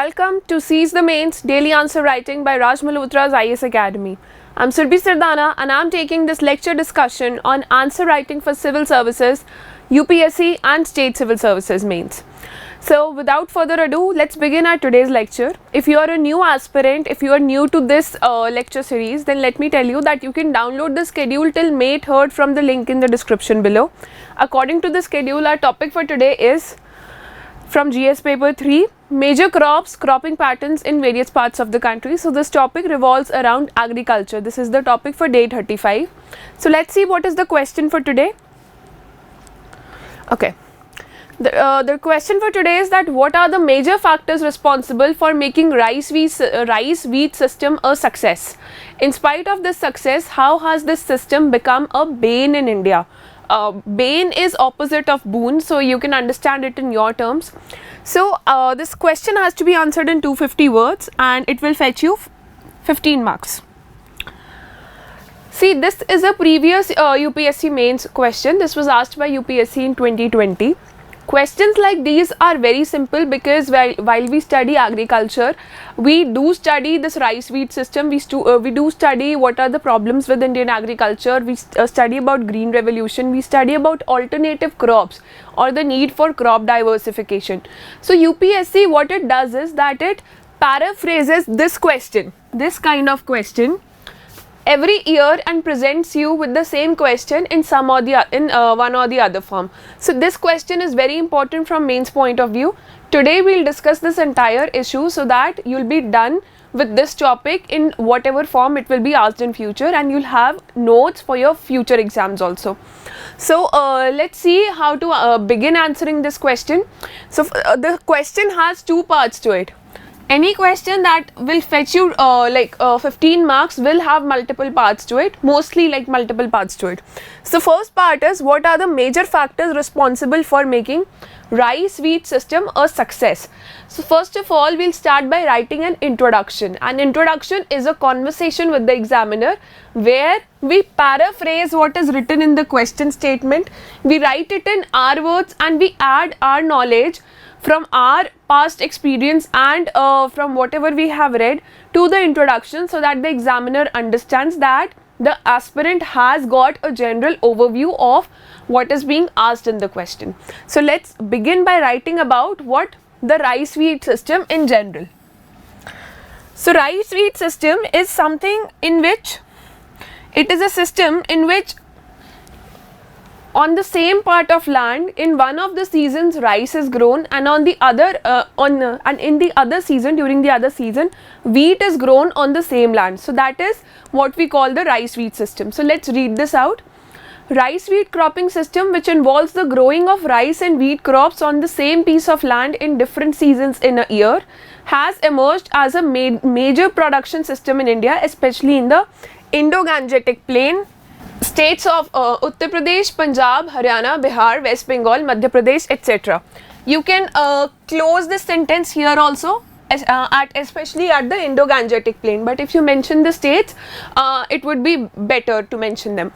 Welcome to Seize the Mains Daily Answer Writing by Malhotra's IAS Academy. I'm Surbhi Sardana and I'm taking this lecture discussion on answer writing for civil services, UPSC and state civil services mains. So without further ado, let's begin our today's lecture. If you are a new aspirant, if you are new to this lecture series, then let me tell you that you can download the schedule till May 3rd from the link in the description below. According to the schedule, our topic for today is from GS paper 3, major crops, cropping patterns in various parts of the country. So this topic revolves around agriculture. This is the topic for day 35. So let's see what is the question for today. Okay. The question for today is that what are the major factors responsible for making rice wheat system a success? In spite of this success, how has this system become a bane in India? Bane is opposite of boon, so you can understand it in your terms. So this question has to be answered in 250 words and it will fetch you 15 marks. See, this is a previous UPSC mains question. This was asked by UPSC in 2020. Questions like these are very simple because while we study agriculture, we do study this rice wheat system, we do study what are the problems with Indian agriculture, we study about green revolution, we study about alternative crops or the need for crop diversification. So UPSC, what it does is that it paraphrases this question, this kind of question every year and presents you with the same question in one or the other form. So this question is very important from mains point of view. Today we'll discuss this entire issue so that you'll be done with this topic in whatever form it will be asked in future, and you'll have notes for your future exams also. So let's see how to begin answering this question. So the question has two parts to it. Any question that will fetch you 15 marks will have multiple parts to it, mostly like multiple parts to it. So first part is what are the major factors responsible for making rice wheat system a success. So first of all, we'll start by writing an introduction. An introduction is a conversation with the examiner where we paraphrase what is written in the question statement. We write it in our words and we add our knowledge from our past experience and from whatever we have read to the introduction so that the examiner understands that the aspirant has got a general overview of what is being asked in the question. So let's begin by writing about what the rice wheat system in general. So rice wheat system is something in which it is a system in which on the same part of land, in one of the seasons rice is grown and on the other in the other season, during the other season, wheat is grown on the same land. So that is what we call the rice wheat system. So let's read this out. Rice wheat cropping system, which involves the growing of rice and wheat crops on the same piece of land in different seasons in a year, has emerged as a major production system in India, especially in the Indo-Gangetic plain states of Uttar Pradesh, Punjab, Haryana, Bihar, West Bengal, Madhya Pradesh, etc. You can close this sentence here also, especially at the Indo-Gangetic plain. But if you mention the states, it would be better to mention them.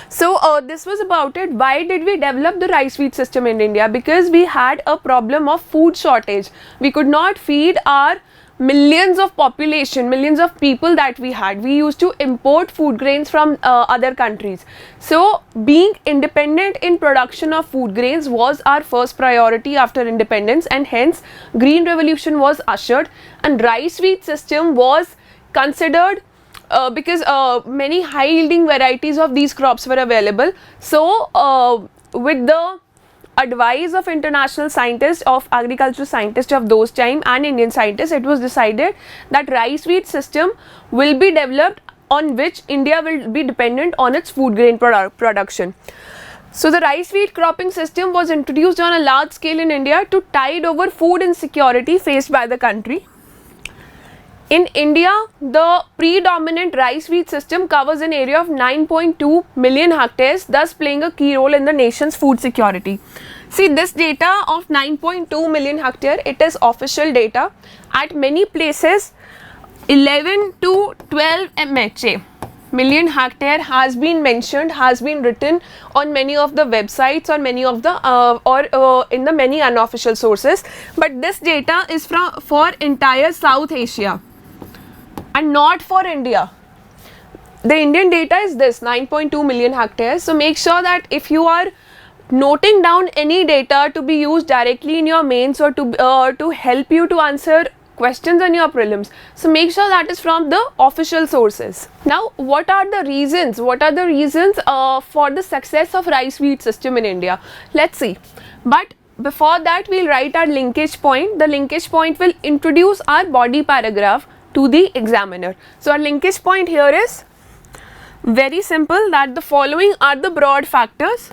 So this was about it. Why did we develop the rice wheat system in India? Because we had a problem of food shortage. We could not feed our millions of population, millions of people that we had. We used to import food grains from other countries. So being independent in production of food grains was our first priority after independence, and hence green revolution was ushered and rice wheat system was considered because many high yielding varieties of these crops were available. So with the advice of international scientists, of agricultural scientists of those time and Indian scientists, it was decided that rice wheat system will be developed on which India will be dependent on its food grain production. So the rice wheat cropping system was introduced on a large scale in India to tide over food insecurity faced by the country. In India, the predominant rice wheat system covers an area of 9.2 million hectares, thus playing a key role in the nation's food security. See, this data of 9.2 million hectare, it is official data. At many places, 11 to 12 MHA million hectare has been mentioned, has been written on many of the websites or many of the in the many unofficial sources, but this data is for entire South Asia and not for India. The Indian data is this 9.2 million hectares. So make sure that if you are noting down any data to be used directly in your mains or to help you to answer questions on your prelims, so make sure that is from the official sources. Now, what are the reasons? What are the reasons for the success of rice wheat system in India? Let's see. But before that, we'll write our linkage point. The linkage point will introduce our body paragraph to the examiner. So our linkage point here is very simple, that the following are the broad factors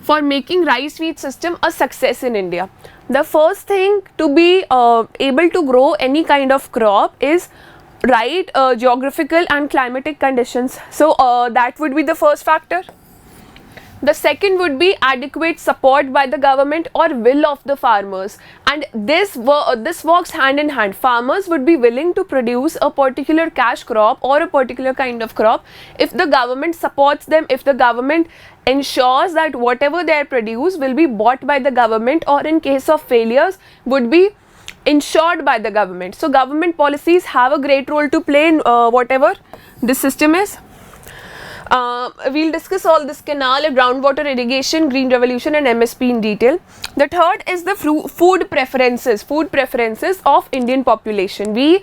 for making rice wheat system a success in India. The first thing to be able to grow any kind of crop is right geographical and climatic conditions. So that would be the first factor. The second would be adequate support by the government or will of the farmers, and this works hand in hand. Farmers would be willing to produce a particular cash crop or a particular kind of crop if the government supports them, if the government ensures that whatever they produce will be bought by the government, or in case of failures would be insured by the government. So government policies have a great role to play in whatever this system is. We'll discuss all this: canal, groundwater irrigation, green revolution and MSP in detail. The third is the food preferences of Indian population. We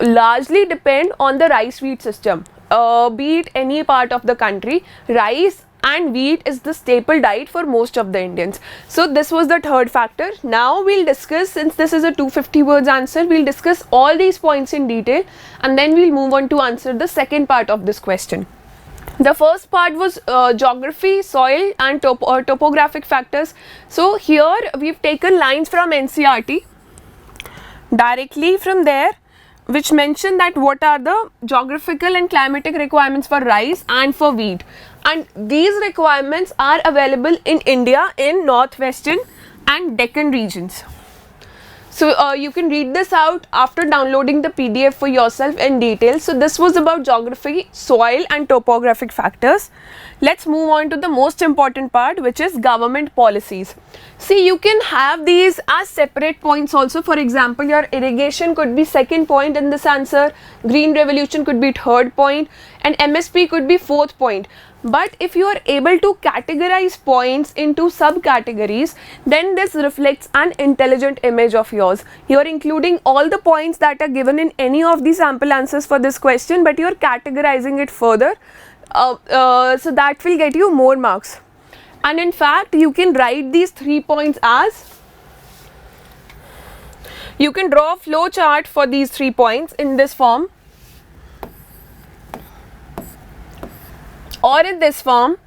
largely depend on the rice wheat system. Be it any part of the country, rice and wheat is the staple diet for most of the Indians. So this was the third factor. Now we'll discuss, since this is a 250 words answer, we'll discuss all these points in detail and then we'll move on to answer the second part of this question. The first part was geography, soil and topographic factors. So here we've taken lines from NCERT directly from there, which mention that what are the geographical and climatic requirements for rice and for wheat, and these requirements are available in India in northwestern and Deccan regions. So you can read this out after downloading the PDF for yourself in detail. So this was about geography, soil and topographic factors. Let's move on to the most important part, which is government policies. See, you can have these as separate points also. For example, your irrigation could be second point in this answer, green revolution could be third point and MSP could be fourth point. But if you are able to categorize points into subcategories, then this reflects an intelligent image of yours. You are including all the points that are given in any of the sample answers for this question, but you are categorizing it further. So that will get you more marks. And in fact, you can write these 3 points as, you can draw a flow chart for these 3 points in this form or in this form,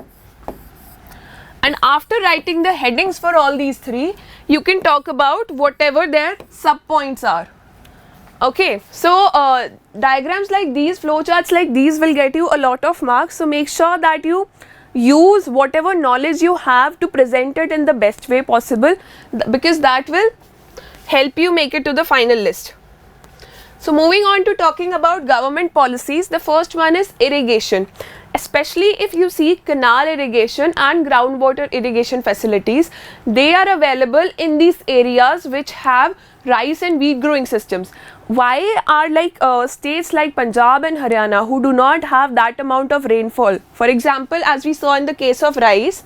and after writing the headings for all these 3, you can talk about whatever their sub points are. Okay, so diagrams like these, flow charts like these will get you a lot of marks. So make sure that you use whatever knowledge you have to present it in the best way possible, because that will help you make it to the final list. So moving on to talking about government policies, the first one is irrigation. Especially if you see canal irrigation and groundwater irrigation facilities, they are available in these areas which have rice and wheat growing systems. Why are like states like Punjab and Haryana who do not have that amount of rainfall? For example, as we saw in the case of rice,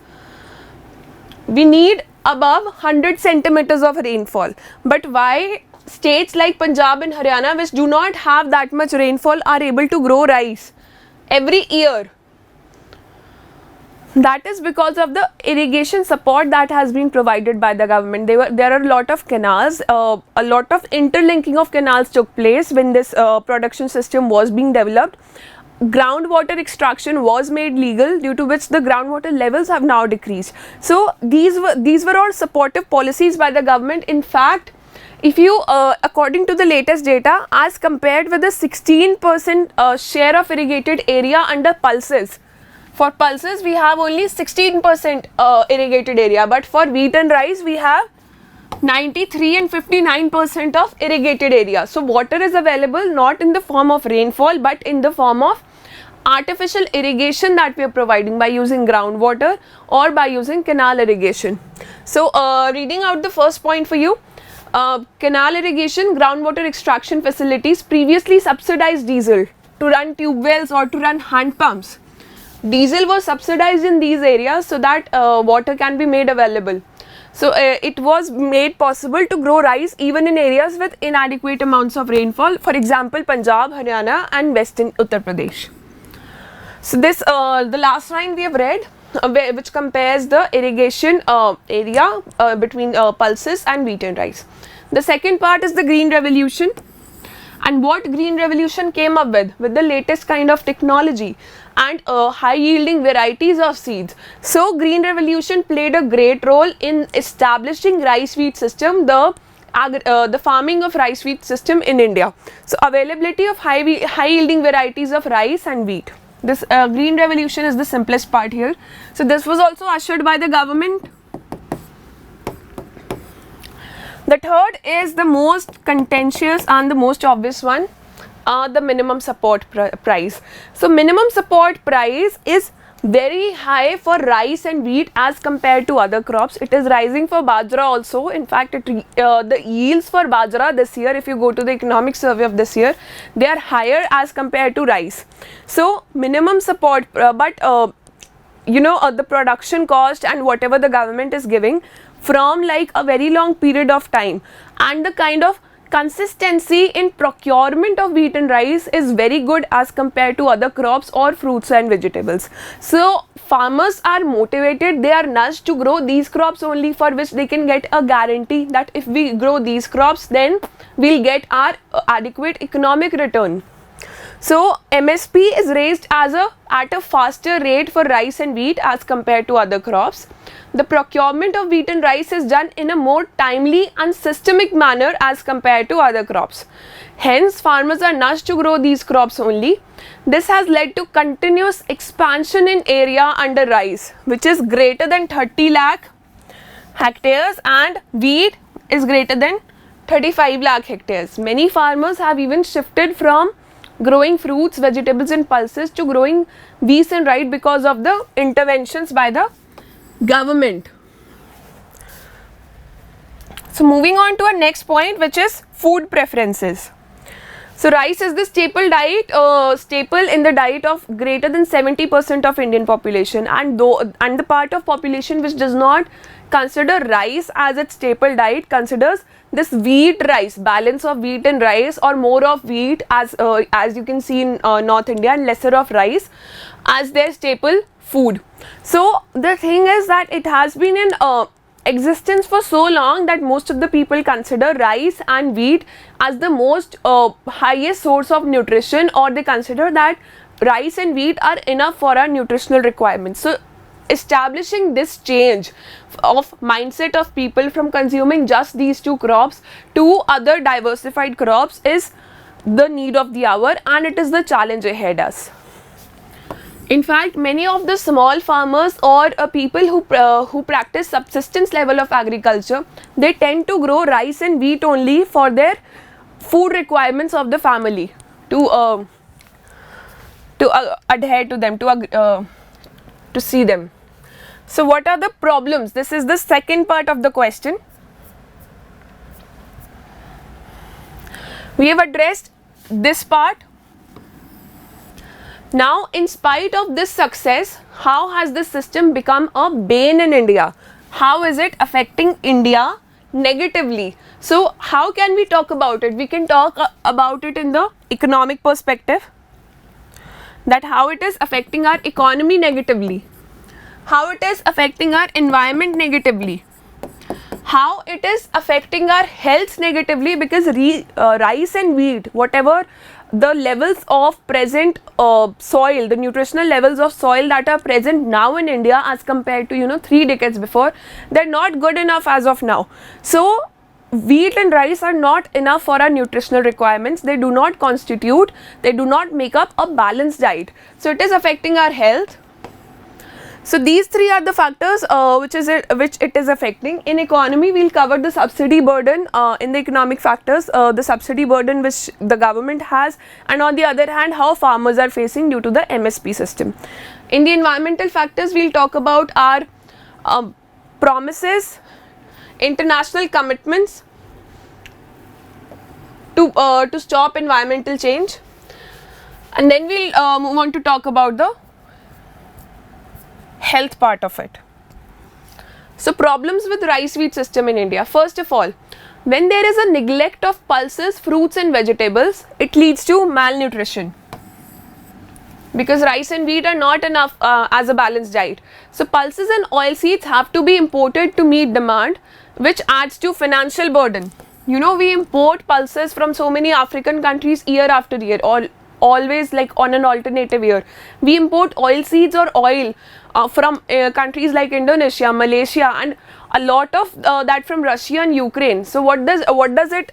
we need above 100 centimeters of rainfall. But why states like Punjab and Haryana, which do not have that much rainfall, are able to grow rice every year? That is because of the irrigation support that has been provided by the government. There are a lot of canals, a lot of interlinking of canals took place when this production system was being developed. Groundwater extraction was made legal, due to which the groundwater levels have now decreased. So these were all supportive policies by the government. In fact, if you according to the latest data, as compared with the 16% share of irrigated area under pulses, for pulses we have only 16% irrigated area, but for wheat and rice we have 93 and 59% of irrigated area. So water is available not in the form of rainfall but in the form of artificial irrigation that we are providing by using groundwater or by using canal irrigation. So reading out the first point for you, canal irrigation, groundwater extraction facilities previously subsidized diesel to run tube wells or to run hand pumps. Diesel was subsidized in these areas so that water can be made available. So it was made possible to grow rice even in areas with inadequate amounts of rainfall, for example Punjab, Haryana and western Uttar Pradesh. So this the last line we have read, which compares the irrigation area between pulses and wheat and rice. The second part is the green revolution, and what green revolution came up with the latest kind of technology and high yielding varieties of seeds. So green revolution played a great role in establishing rice wheat system, the farming of rice wheat system in India. So availability of high yielding varieties of rice and wheat. This green revolution is the simplest part here. So this was also ushered by the government. The third is the most contentious and the most obvious one, the minimum support price. So minimum support price is very high for rice and wheat as compared to other crops. It is rising for bajra also. In fact, the yields for bajra this year, if you go to the economic survey of this year, they are higher as compared to rice. So minimum support, the production cost and whatever the government is giving from like a very long period of time, and the kind of consistency in procurement of wheat and rice is very good as compared to other crops or fruits and vegetables. So farmers are motivated, they are nudged to grow these crops only for which they can get a guarantee that if we grow these crops then we'll get our adequate economic return. So MSP is raised at a faster rate for rice and wheat as compared to other crops. The procurement of wheat and rice is done in a more timely and systemic manner as compared to other crops. Hence, farmers are nudged to grow these crops only. This has led to continuous expansion in area under rice, which is greater than 30 lakh hectares, and wheat is greater than 35 lakh hectares. Many farmers have even shifted from growing fruits, vegetables and pulses to growing wheat and rice because of the interventions by the government. So moving on to our next point, which is food preferences. So rice is the staple in the diet of greater than 70% of Indian population, and the part of population which does not consider rice as its staple diet considers this wheat rice, balance of wheat and rice, or more of wheat as you can see in North India, and lesser of rice as their staple food. So the thing is that it has been in existence for so long that most of the people consider rice and wheat as the most highest source of nutrition, or they consider that rice and wheat are enough for our nutritional requirements. So establishing this change of mindset of people from consuming just these two crops to other diversified crops is the need of the hour, and it is the challenge ahead us. In fact, many of the small farmers or people who practice subsistence level of agriculture, they tend to grow rice and wheat only for their food requirements of the family, to adhere to them, to see them. So what are the problems? This is the second part of the question. We have addressed this part. Now, in spite of this success, how has this system become a bane in India? How is it affecting India negatively? So how can we talk about it? We can talk about it in the economic perspective, that how it is affecting our economy negatively, how it is affecting our environment negatively, how it is affecting our health negatively, because rice and wheat, whatever the levels of present soil, the nutritional levels of soil that are present now in India as compared to 3 decades before, they're not good enough as of now. So wheat and rice are not enough for our nutritional requirements. They do not constitute, they do not make up a balanced diet. So it is affecting our health. So these three are the factors which it is affecting. In economy, we'll cover the subsidy burden in the economic factors, the subsidy burden which the government has, and on the other hand, how farmers are facing due to the MSP system. In the environmental factors, we'll talk about our promises, international commitments to stop environmental change, and then we'll move on to talk about the health part of it. So problems with rice wheat system in India. First of all, when there is a neglect of pulses, fruits and vegetables, it leads to malnutrition, because rice and wheat are not enough as a balanced diet. So pulses and oilseeds have to be imported to meet demand, which adds to financial burden. You know, we import pulses from so many African countries year after year, always like on an alternative year. We import oilseeds or oil from countries like Indonesia, Malaysia, and a lot of that from Russia and Ukraine. So what does it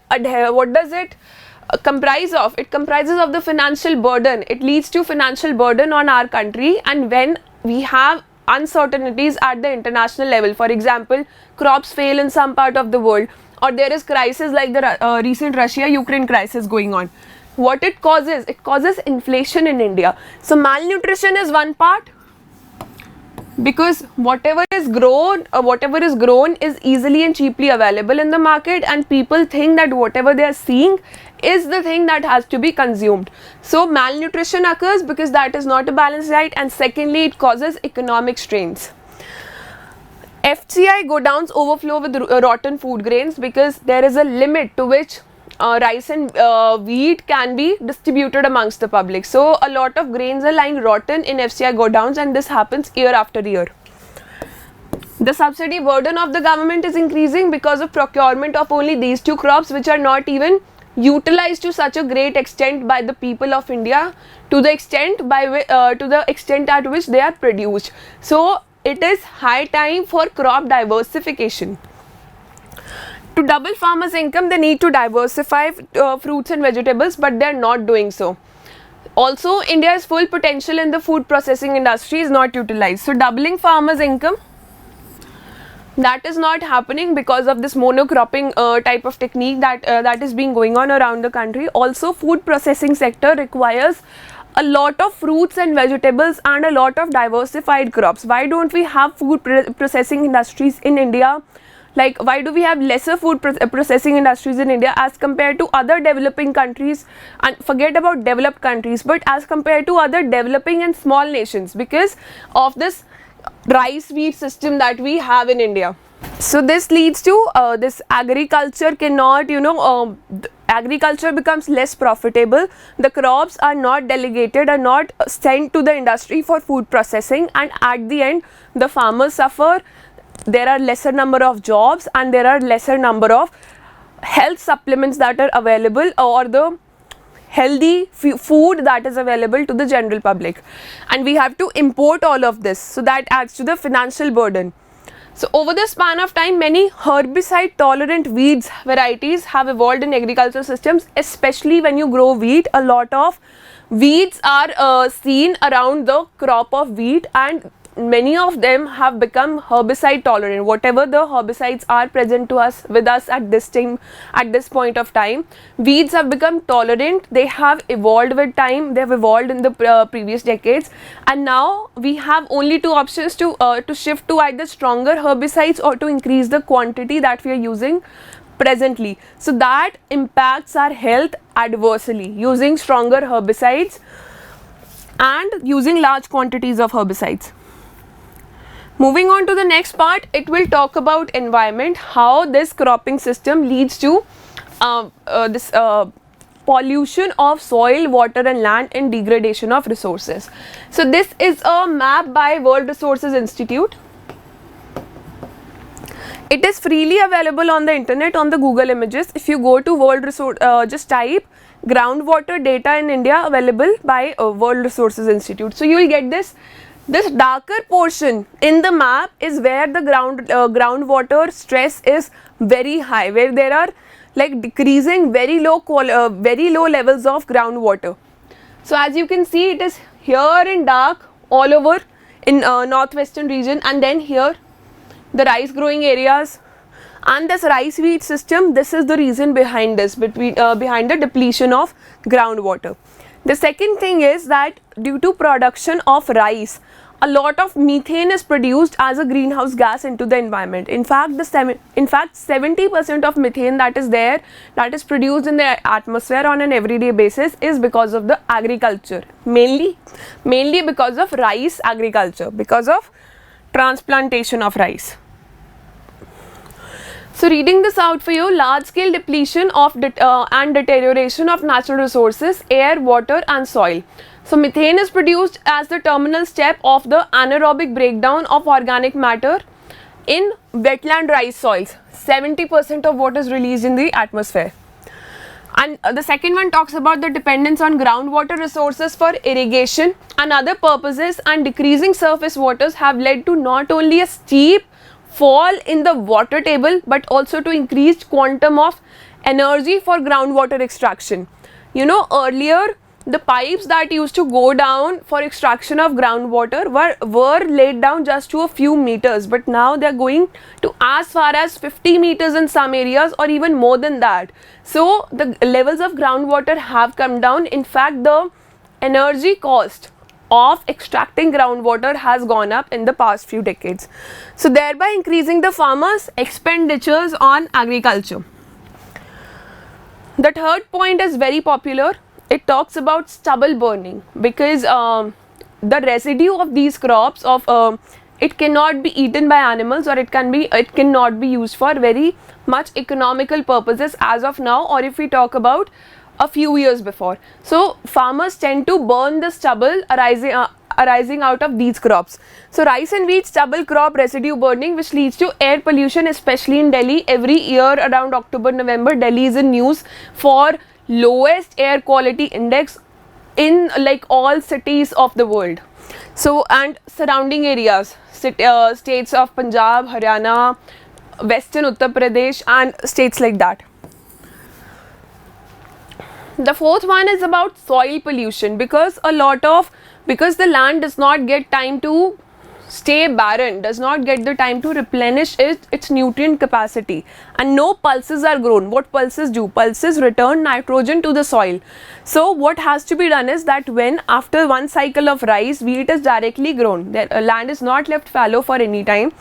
comprise of? It comprises of the financial burden. It leads to financial burden on our country, and when we have uncertainties at the international level, for example, crops fail in some part of the world, or there is crisis like the recent Russia-Ukraine crisis going on. What it causes? It causes inflation in India. So malnutrition is one part, because whatever is grown is easily and cheaply available in the market, and people think that whatever they are seeing is the thing that has to be consumed. So malnutrition occurs because that is not a balanced diet, and secondly, it causes economic strains. FCI godowns overflow with rotten food grains, because there is a limit to which rice and wheat can be distributed amongst the public. So a lot of grains are lying rotten in FCI godowns, and this happens year after year. The subsidy burden of the government is increasing because of procurement of only these two crops, which are not even utilized to such a great extent by the people of India, to the extent at which they are produced. So it is high time for crop diversification. To double farmers' income, they need to diversify fruits and vegetables, but they are not doing so. Also, India's full potential in the food processing industry is not utilized. So doubling farmers' income, that is not happening because of this monocropping type of technique that is being going on around the country. Also, food processing sector requires a lot of fruits and vegetables and a lot of diversified crops. Why don't we have food processing industries in India? Like, why do we have lesser food processing industries in India as compared to other developing countries? And forget about developed countries, but as compared to other developing and small nations, because of this rice wheat system that we have in India. So this leads to this agriculture cannot, agriculture becomes less profitable. The crops are not delegated, are not sent to the industry for food processing, and at the end the farmers suffer. There are lesser number of jobs, and there are lesser number of health supplements that are available, or the healthy food that is available to the general public, and we have to import all of this, so that adds to the financial burden. So over the span of time, many herbicide tolerant weeds varieties have evolved in agricultural systems. Especially when you grow wheat, a lot of weeds are seen around the crop of wheat, and many of them have become herbicide tolerant. Whatever the herbicides are present with us at this point of time, weeds have become tolerant. They have evolved with time. They have evolved in the previous decades, and now we have only two options to shift to either stronger herbicides or to increase the quantity that we are using presently. So that impacts our health adversely, using stronger herbicides and using large quantities of herbicides. Moving on to the next part, it will talk about environment, how this cropping system leads to this pollution of soil, water and land, and degradation of resources. So this is a map by World Resources Institute. It is freely available on the internet, on the Google Images. If you go to World Resource, just type groundwater data in India available by World Resources Institute. So you will get this. This darker portion in the map is where the groundwater stress is very high, where there are like decreasing very low levels of groundwater. So as you can see, it is here in dark all over in northwestern region, and then here the rice growing areas. And this rice wheat system, this is the reason behind this, behind the depletion of groundwater. The second thing is that due to production of rice, a lot of methane is produced as a greenhouse gas into the environment. In fact, 70% of methane that is there, that is produced in the atmosphere on an everyday basis, is because of the agriculture, mainly because of rice agriculture, because of transplantation of rice. So reading this out for you, large scale depletion of and deterioration of natural resources, air, water and soil. So methane is produced as the terminal step of the anaerobic breakdown of organic matter in wetland rice soils. 70% of what is released in the atmosphere. And the second one talks about the dependence on groundwater resources for irrigation and other purposes, and decreasing surface waters have led to not only a steep fall in the water table but also to increased quantum of energy for groundwater extraction. You know, earlier the pipes that used to go down for extraction of groundwater were laid down just to a few meters, but now they are going to as far as 50 meters in some areas or even more than that. So the levels of groundwater have come down. In fact, the energy cost of extracting groundwater has gone up in the past few decades, so thereby increasing the farmers' expenditures on agriculture. The third point is very popular. It talks about stubble burning, because the residue of these crops it cannot be eaten by animals, or it cannot be used for very much economical purposes as of now, or if we talk about a few years before. So farmers tend to burn the stubble arising out of these crops. So rice and wheat stubble crop residue burning, which leads to air pollution, especially in Delhi. Every year around October, November, Delhi is in news for lowest air quality index in like all cities of the world. So, and surrounding areas, states of Punjab, Haryana, Western Uttar Pradesh and states like that. The fourth one is about soil pollution, because the land does not get time to stay barren, does not get the time to replenish its nutrient capacity, and no pulses are grown. What pulses do? Pulses return nitrogen to the soil. So what has to be done is that when after one cycle of rice, wheat is directly grown, the land is not left fallow for any time,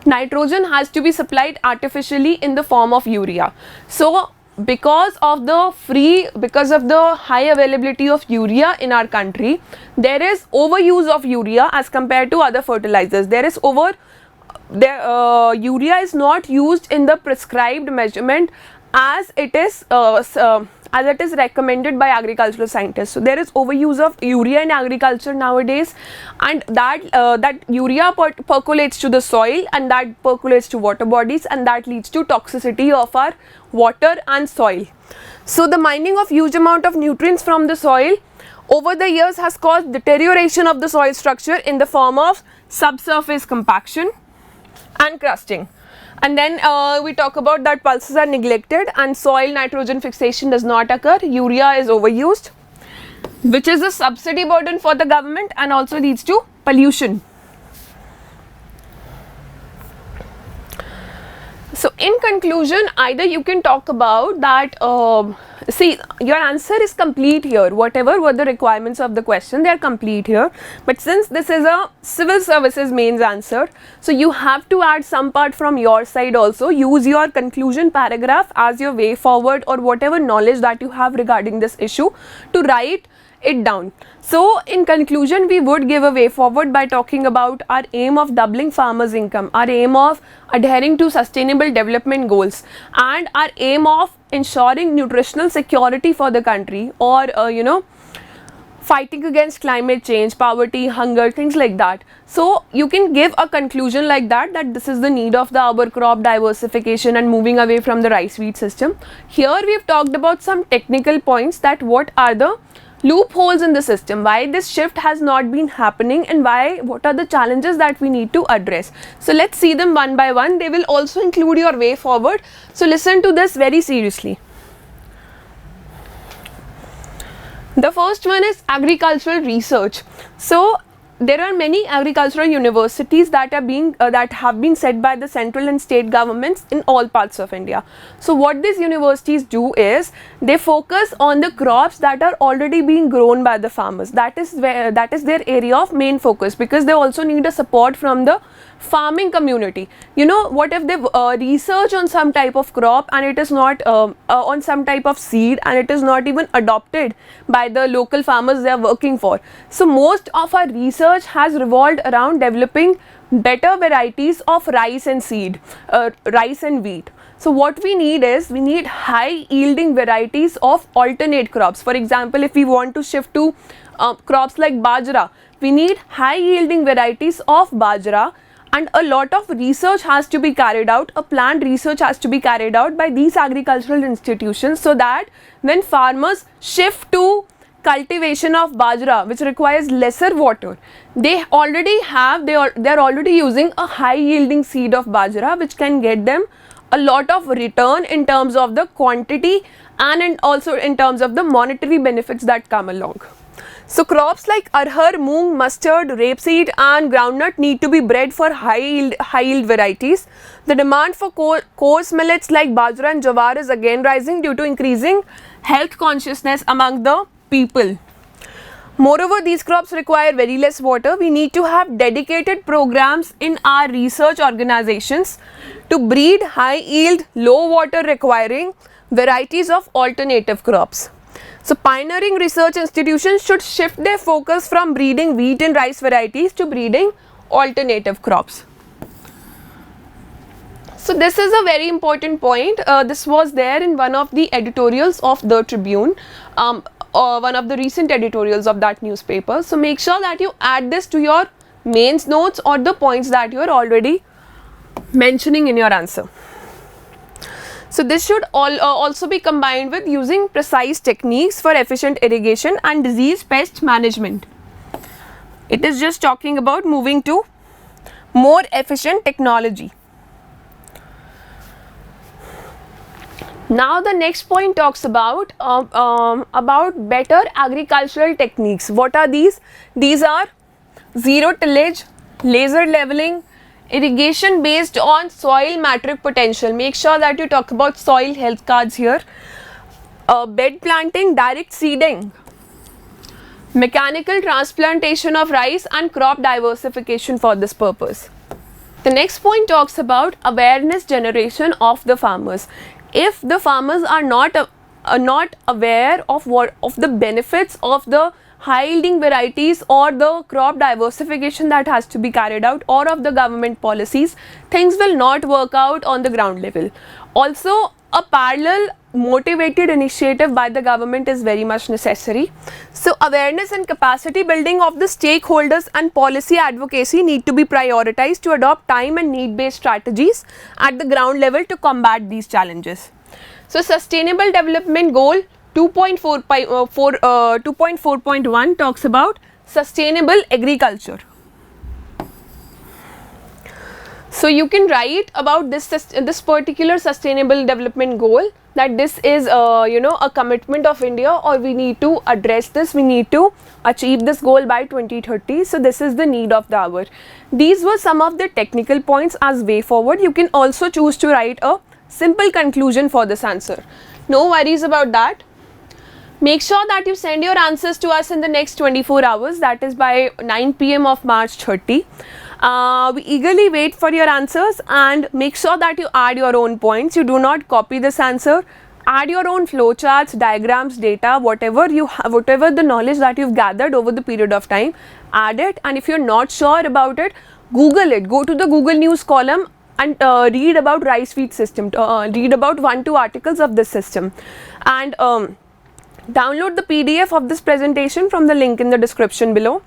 nitrogen has to be supplied artificially in the form of urea. So because of the high availability of urea in our country, there is overuse of urea as compared to other fertilizers. Urea is not used in the prescribed measurement as it is recommended by agricultural scientists. So there is overuse of urea in agriculture nowadays, and that urea percolates to the soil, and that percolates to water bodies, and that leads to toxicity of our water and soil. So the mining of huge amount of nutrients from the soil over the years has caused deterioration of the soil structure in the form of subsurface compaction and crusting. And then we talk about that pulses are neglected and soil nitrogen fixation does not occur. Urea is overused, which is a subsidy burden for the government and also leads to pollution. So in conclusion, either you can talk about that, see, your answer is complete here. Whatever were the requirements of the question, they are complete here. But since this is a civil services mains answer, so you have to add some part from your side also. Use your conclusion paragraph as your way forward, or whatever knowledge that you have regarding this issue to write it down. So in conclusion, we would give a way forward by talking about our aim of doubling farmers' income, our aim of adhering to sustainable development goals, and our aim of ensuring nutritional security for the country, or fighting against climate change, poverty, hunger, things like that. So you can give a conclusion like that, that this is the need of the our crop diversification and moving away from the rice wheat system. Here we have talked about some technical points, that what are the loopholes in the system, why this shift has not been happening, and what are the challenges that we need to address. So let's see them one by one. They will also include your way forward. So listen to this very seriously. The first one is agricultural research. So there are many agricultural universities that are being that have been set by the central and state governments in all parts of India. So what these universities do is they focus on the crops that are already being grown by the farmers. That is their area of main focus, because they also need a support from the farming community. You know, what if they research on some type of crop and it is not on some type of seed and it is not even adopted by the local farmers they are working for. So most of our research has revolved around developing better varieties of rice and rice and wheat. So what we need is, we need high yielding varieties of alternate crops. For example, if we want to shift to crops like bajra, we need high yielding varieties of bajra. And a lot of research has to be carried out, a planned research has to be carried out by these agricultural institutions, so that when farmers shift to cultivation of bajra, which requires lesser water, they are already using a high yielding seed of bajra, which can get them a lot of return in terms of the quantity and also in terms of the monetary benefits that come along. So crops like arhar, moong, mustard, rapeseed and groundnut need to be bred for high yield varieties. The demand for coarse millets like bajra and jawar is again rising due to increasing health consciousness among the people. Moreover, these crops require very less water. We need to have dedicated programs in our research organizations to breed high yield, low water requiring varieties of alternative crops. So pioneering research institutions should shift their focus from breeding wheat and rice varieties to breeding alternative crops. So this is a very important point. This was there in one of the editorials of the Tribune, one of the recent editorials of that newspaper. So make sure that you add this to your mains notes or the points that you are already mentioning in your answer. So this should also be combined with using precise techniques for efficient irrigation and disease pest management. It is just talking about moving to more efficient technology. Now the next point talks about better agricultural techniques. What are these? These are zero tillage, laser leveling, irrigation based on soil metric potential. Make sure that you talk about soil health cards here. Bed planting, direct seeding, mechanical transplantation of rice and crop diversification for this purpose. The next point talks about awareness generation of the farmers. If the farmers are not aware of the benefits of the high yielding varieties or the crop diversification that has to be carried out, or of the government policies, things will not work out on the ground level. Also, a parallel motivated initiative by the government is very much necessary. So awareness and capacity building of the stakeholders and policy advocacy need to be prioritized to adopt time and need based strategies at the ground level to combat these challenges. So Sustainable Development Goal 2.4.1 talks about sustainable agriculture. So you can write about this particular sustainable development goal, that this is a commitment of India, or we need to address this, we need to achieve this goal by 2030. So this is the need of the hour. These were some of the technical points as way forward. You can also choose to write a simple conclusion for this answer. No worries about that. Make sure that you send your answers to us in the next 24 hours, that is by 9 PM of March 30. We eagerly wait for your answers, and make sure that you add your own points. You do not copy this answer. Add your own flowcharts, diagrams, data, whatever the knowledge that you've gathered over the period of time, add it. And if you're not sure about it, Google it. Go to the Google News column and read about rice wheat system. Read about 1-2 articles of this system, and download the PDF of this presentation from the link in the description below.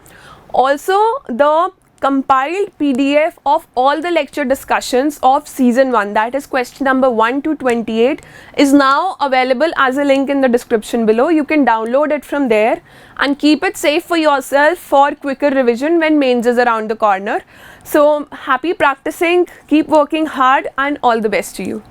Also, the compiled PDF of all the lecture discussions of season 1, that is question number 1 to 28, is now available as a link in the description below. You can download it from there and keep it safe for yourself for quicker revision when mains is around the corner. So happy practicing, keep working hard, and all the best to you.